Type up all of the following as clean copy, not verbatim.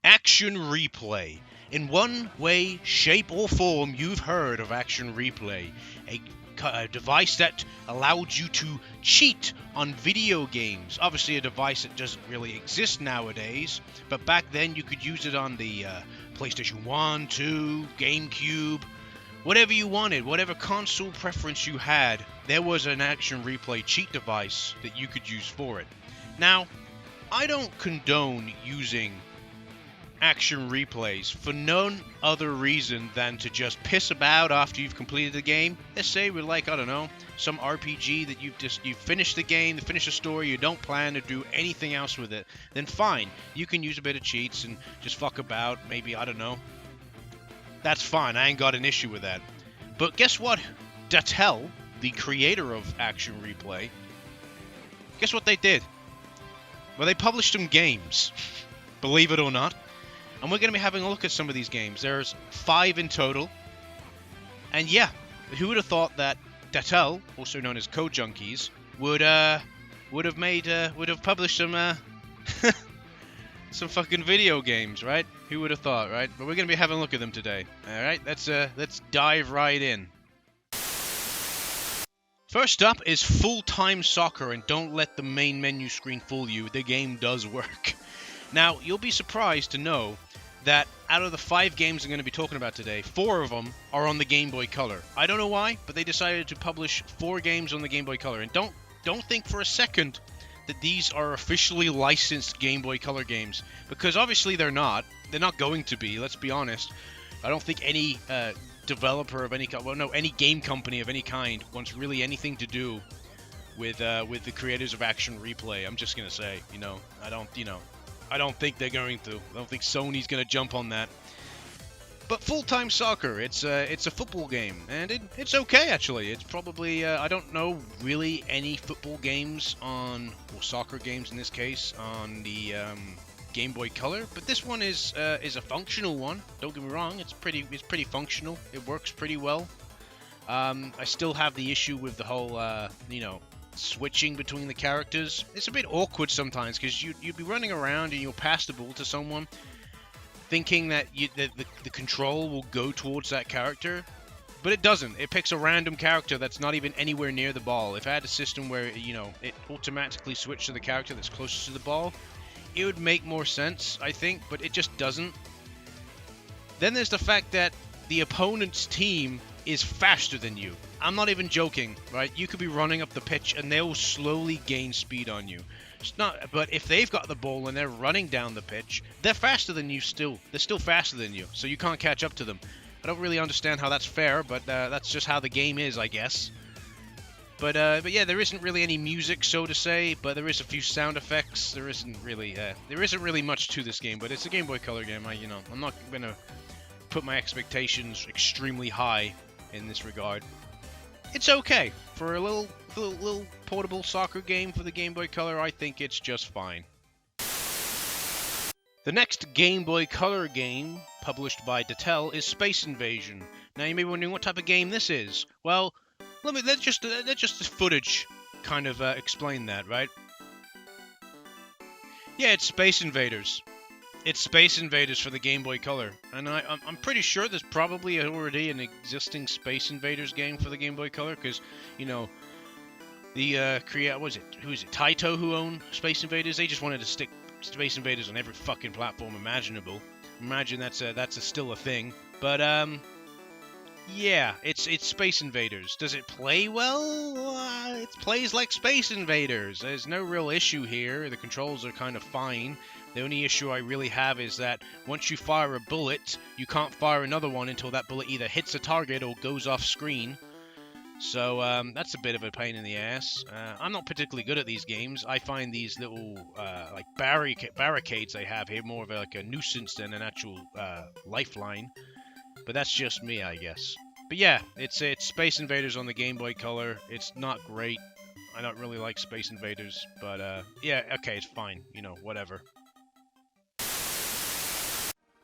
Action Replay. In one way, shape, or form, you've heard of Action Replay, a device that allowed you to cheat on video games. Obviously a device that doesn't really exist nowadays, but back then you could use it on the PlayStation 1, 2, GameCube, whatever you wanted, whatever console preference you had, there was an Action Replay cheat device that you could use for it. Now, I don't condone using action replays for none other reason than to just piss about after you've completed the game. Let's say we're like, I don't know, some RPG that you've finished the game, you finished the story, you don't plan to do anything else with it, then fine, you can use a bit of cheats and just fuck about, maybe, I don't know. That's fine, I ain't got an issue with that. But guess what? Datel, the creator of Action Replay, guess what they did? Well, they published some games, believe it or not. And we're going to be having a look at some of these games. There's 5 in total. And yeah, who would have thought that Datel, also known as Code Junkies, would have published some some fucking video games, right? Who would have thought, right? But we're going to be having a look at them today. All right, let's dive right in. First up is Full-Time Soccer, and don't let the main menu screen fool you. The game does work. Now, you'll be surprised to know that out of the 5 games I'm going to be talking about today, 4 of them are on the Game Boy Color. I don't know why, but they decided to publish 4 games on the Game Boy Color. And don't think for a second that these are officially licensed Game Boy Color games, because obviously they're not. They're not going to be, let's be honest. I don't think any developer of any kind, well, no, any game company of any kind wants really anything to do with the creators of Action Replay. I'm just going to say, I don't think they're going to. I don't think Sony's going to jump on that. But Full-Time Soccer, it's a football game, and it's okay, actually. It's probably, I don't know really any football games or soccer games in this case, on the Game Boy Color, but this one is a functional one. Don't get me wrong, it's pretty functional. It works pretty well. I still have the issue with the whole, switching between the characters. It's a bit awkward sometimes, because you'd be running around and you'll pass the ball to someone thinking that the control will go towards that character, but it doesn't. It picks a random character that's not even anywhere near the ball. If I had a system where, it automatically switched to the character that's closest to the ball, it would make more sense, I think, but it just doesn't. Then there's the fact that the opponent's team is faster than you. I'm not even joking, right? You could be running up the pitch and they'll slowly gain speed on you. But if they've got the ball and they're running down the pitch, they're faster than you still. They're still faster than you, so you can't catch up to them. I don't really understand how that's fair, but that's just how the game is, I guess. But yeah, there isn't really any music, so to say, but there is a few sound effects. There isn't really much to this game, but it's a Game Boy Color game. I'm not gonna put my expectations extremely high in this regard. It's okay for a little portable soccer game for the Game Boy Color. I think it's just fine. The next Game Boy Color game published by Datel is Space Invasion. Now you may be wondering what type of game this is. Well, let just the footage kind of explain that, right? Yeah, it's Space Invaders. It's Space Invaders for the Game Boy Color, and I'm pretty sure there's probably already an existing Space Invaders game for the Game Boy Color, because the who is it? Taito, who own Space Invaders. They just wanted to stick Space Invaders on every fucking platform imaginable. Imagine that's still a thing, but yeah, it's Space Invaders. Does it play well? It plays like Space Invaders. There's no real issue here. The controls are kind of fine. The only issue I really have is that once you fire a bullet, you can't fire another one until that bullet either hits a target or goes off screen. So that's a bit of a pain in the ass. I'm not particularly good at these games. I find these little like barricades they have here more of like a nuisance than an actual lifeline. But that's just me, I guess. But yeah, it's Space Invaders on the Game Boy Color. It's not great. I don't really like Space Invaders, but yeah, okay, it's fine. Whatever.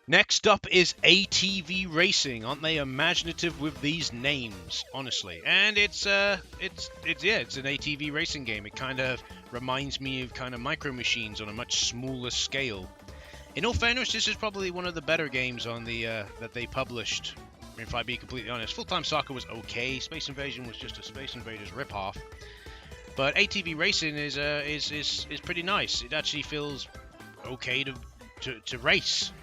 Next up is ATV Racing. Aren't they imaginative with these names, honestly? And it's an ATV racing game. It kind of reminds me of kind of Micro Machines on a much smaller scale. In all fairness, this is probably one of the better games on the that they published. If I be completely honest, Full-Time Soccer was okay. Space Invasion was just a Space Invaders ripoff. But ATV Racing is pretty nice. It actually feels okay to race.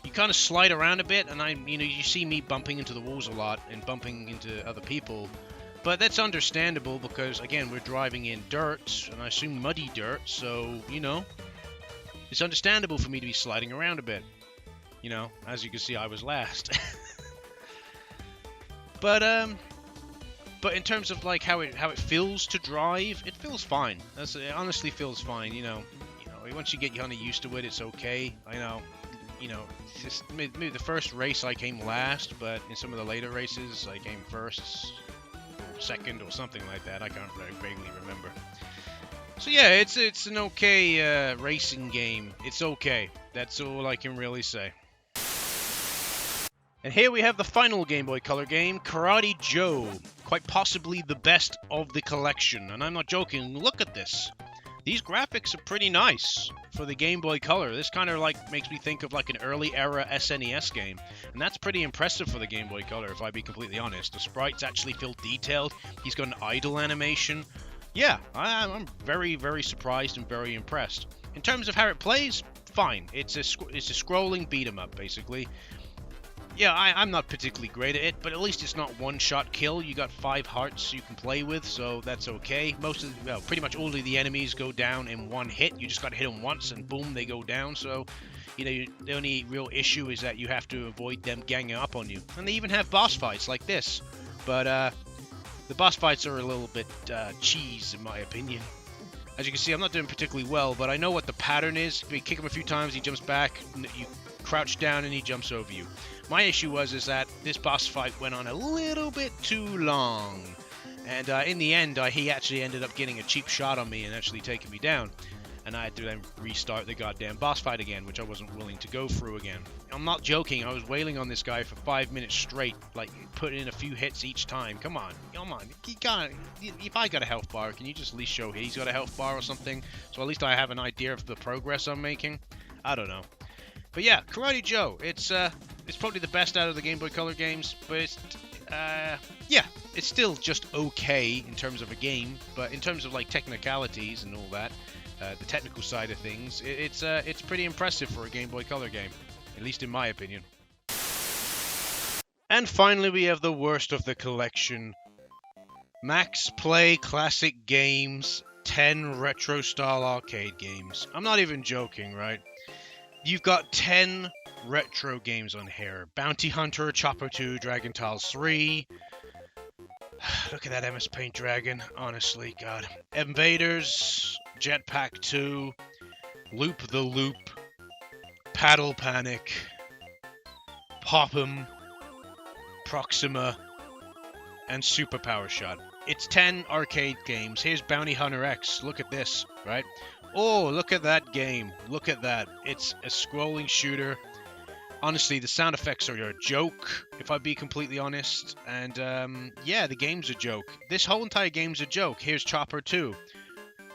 You kind of slide around a bit, and you see me bumping into the walls a lot and bumping into other people. But that's understandable because, again, we're driving in dirt, and I assume muddy dirt, so, it's understandable for me to be sliding around a bit. As you can see, I was last. But in terms of like how it feels to drive, it feels fine. It honestly feels fine. Once you get kind of used to it, it's okay. I know. Just maybe the first race I came last, but in some of the later races I came first, or second, or something like that. I can't vaguely remember. So yeah, it's an okay racing game. It's okay. That's all I can really say. And here we have the final Game Boy Color game, Karate Joe. Quite possibly the best of the collection. And I'm not joking, look at this. These graphics are pretty nice for the Game Boy Color. This kind of like makes me think of like an early era SNES game. And that's pretty impressive for the Game Boy Color, if I be completely honest. The sprites actually feel detailed. He's got an idle animation. Yeah, I'm very, very surprised and very impressed. In terms of how it plays, fine. It's a scrolling beat 'em up, basically. Yeah, I'm not particularly great at it, but at least it's not one-shot kill. You got 5 hearts you can play with, so that's okay. Pretty much all of the enemies go down in one hit. You just got to hit them once, and boom, they go down. So, the only real issue is that you have to avoid them ganging up on you. And they even have boss fights like this, but the boss fights are a little bit cheese, in my opinion. As you can see, I'm not doing particularly well, but I know what the pattern is. If you kick him a few times, he jumps back. You crouch down, and he jumps over you. My issue is that this boss fight went on a little bit too long. And in the end, he actually ended up getting a cheap shot on me and actually taking me down. And I had to then restart the goddamn boss fight again, which I wasn't willing to go through again. I'm not joking, I was wailing on this guy for 5 minutes straight, like putting in a few hits each time. Come on. If I got a health bar, can you just at least show he's got a health bar or something? So at least I have an idea of the progress I'm making? I don't know. But yeah, Karate Joe, it's probably the best out of the Game Boy Color games, but it's still just okay in terms of a game, but in terms of like technicalities and all that, the technical side of things, it's pretty impressive for a Game Boy Color game, at least in my opinion. And finally we have the worst of the collection, Max Play Classic Games, 10 retro-style arcade games. I'm not even joking, right? You've got 10 retro games on here. Bounty Hunter, Chopper 2, Dragon Tiles 3. Look at that MS Paint Dragon. Honestly, God. Invaders, Jetpack 2, Loop the Loop, Paddle Panic, Pop-'em, Proxima, and Super Power Shot. It's 10 arcade games. Here's Bounty Hunter X. Look at this, right? Oh, look at that game. Look at that. It's a scrolling shooter. Honestly, the sound effects are a joke, if I be completely honest. And, yeah, the game's a joke. This whole entire game's a joke. Here's Chopper 2.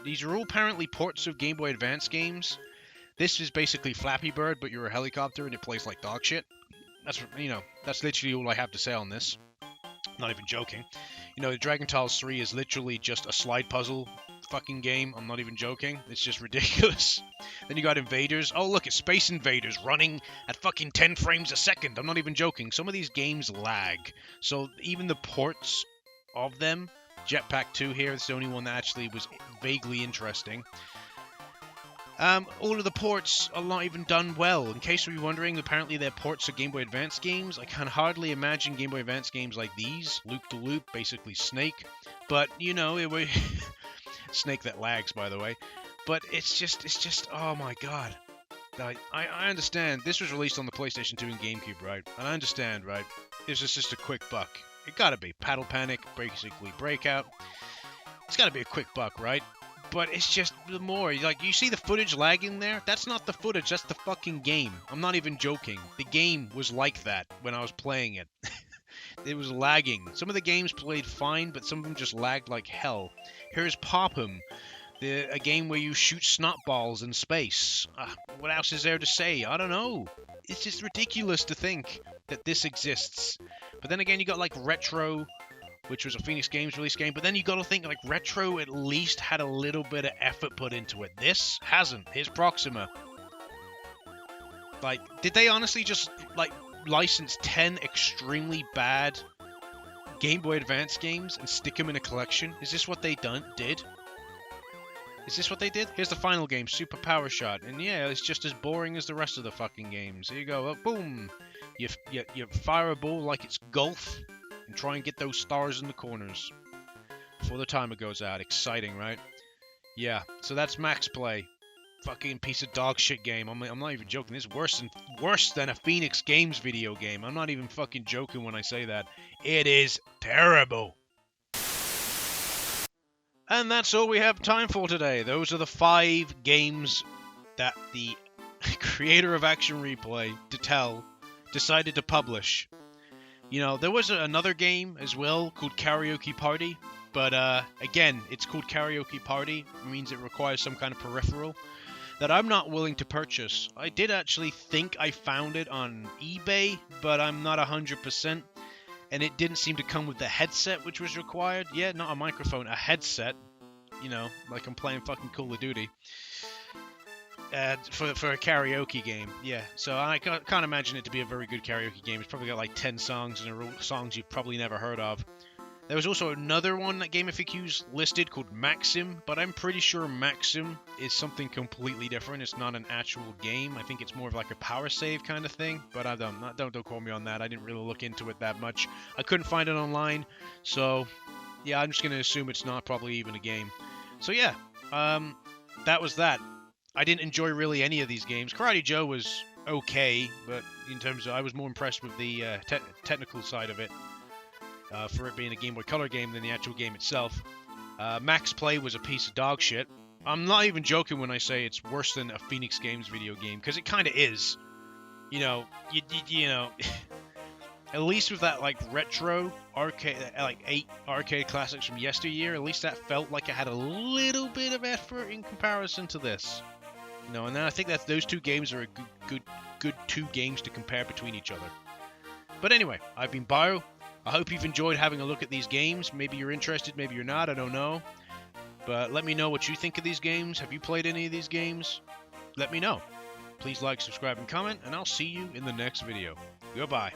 These are all apparently ports of Game Boy Advance games. This is basically Flappy Bird, but you're a helicopter and it plays like dog shit. That's literally all I have to say on this. Not even joking. The Dragon Tiles 3 is literally just a slide puzzle fucking game. I'm not even joking. It's just ridiculous. Then you got Invaders. Oh, look, it's Space Invaders running at fucking 10 frames a second. I'm not even joking. Some of these games lag. So even the ports of them, Jetpack 2 here, it's the only one that actually was vaguely interesting. All of the ports are not even done well. In case you're wondering, apparently they're ports of Game Boy Advance games. I can hardly imagine Game Boy Advance games like these. Loop-to-loop, basically Snake. But, it was... Snake that lags, by the way. But it's just, oh my god. I understand. This was released on the PlayStation 2 and GameCube, right? And I understand, right? This is just a quick buck. It gotta be. Paddle Panic, basically Breakout. It's gotta be a quick buck, right? But it's just the more, you see the footage lagging there? That's not the footage, that's the fucking game. I'm not even joking. The game was like that when I was playing it. It was lagging. Some of the games played fine, but some of them just lagged like hell. Here's Pop-'em. A game where you shoot snot balls in space. What else is there to say? I don't know. It's just ridiculous to think that this exists. But then again, you got like Retro, which was a Phoenix Games release game. But then you got to think like Retro at least had a little bit of effort put into it. This hasn't. Here's Proxima. Like, did they honestly just like license 10 extremely bad Game Boy Advance games and stick them in a collection? Is this what they did? Is this what they did? Here's the final game, Super Power Shot. And yeah, it's just as boring as the rest of the fucking games. Here you go, boom! You fire a ball like it's golf and try and get those stars in the corners before the timer goes out. Exciting, right? Yeah, so that's Max Play. Fucking piece of dog shit game. I'm not even joking. This is worse than a Phoenix Games video game. I'm not even fucking joking when I say that. It is terrible. And that's all we have time for today. Those are the 5 games that the creator of Action Replay, Datel, decided to publish. You know, there was another game as well called Karaoke Party, but again, it's called Karaoke Party. It means it requires some kind of peripheral that I'm not willing to purchase. I did actually think I found it on eBay, but I'm not 100%. And it didn't seem to come with the headset which was required. Yeah, not a microphone, a headset. You know, like I'm playing fucking Call of Duty. For a karaoke game. Yeah, so I can't imagine it to be a very good karaoke game. It's probably got like 10 songs and songs you've probably never heard of. There was also another one that Game FAQs listed called Maxim, but I'm pretty sure Maxim is something completely different. It's not an actual game. I think it's more of like a power save kind of thing, but don't quote me on that. I didn't really look into it that much. I couldn't find it online, so yeah, I'm just going to assume it's not probably even a game. So yeah, that was that. I didn't enjoy really any of these games. Karate Joe was okay, but in terms of, I was more impressed with the technical side of it. For it being a Game Boy Color game than the actual game itself. Max Play was a piece of dog shit. I'm not even joking when I say it's worse than a Phoenix Games video game, because it kind of is. You know, you know, at least with that like retro arcade, like 8 arcade classics from yesteryear, at least that felt like it had a little bit of effort in comparison to this. You know, and then I think that those 2 games are a good 2 games to compare between each other. But anyway, I've been Bio. I hope you've enjoyed having a look at these games. Maybe you're interested, maybe you're not, I don't know. But let me know what you think of these games. Have you played any of these games? Let me know. Please like, subscribe, and comment, and I'll see you in the next video. Goodbye.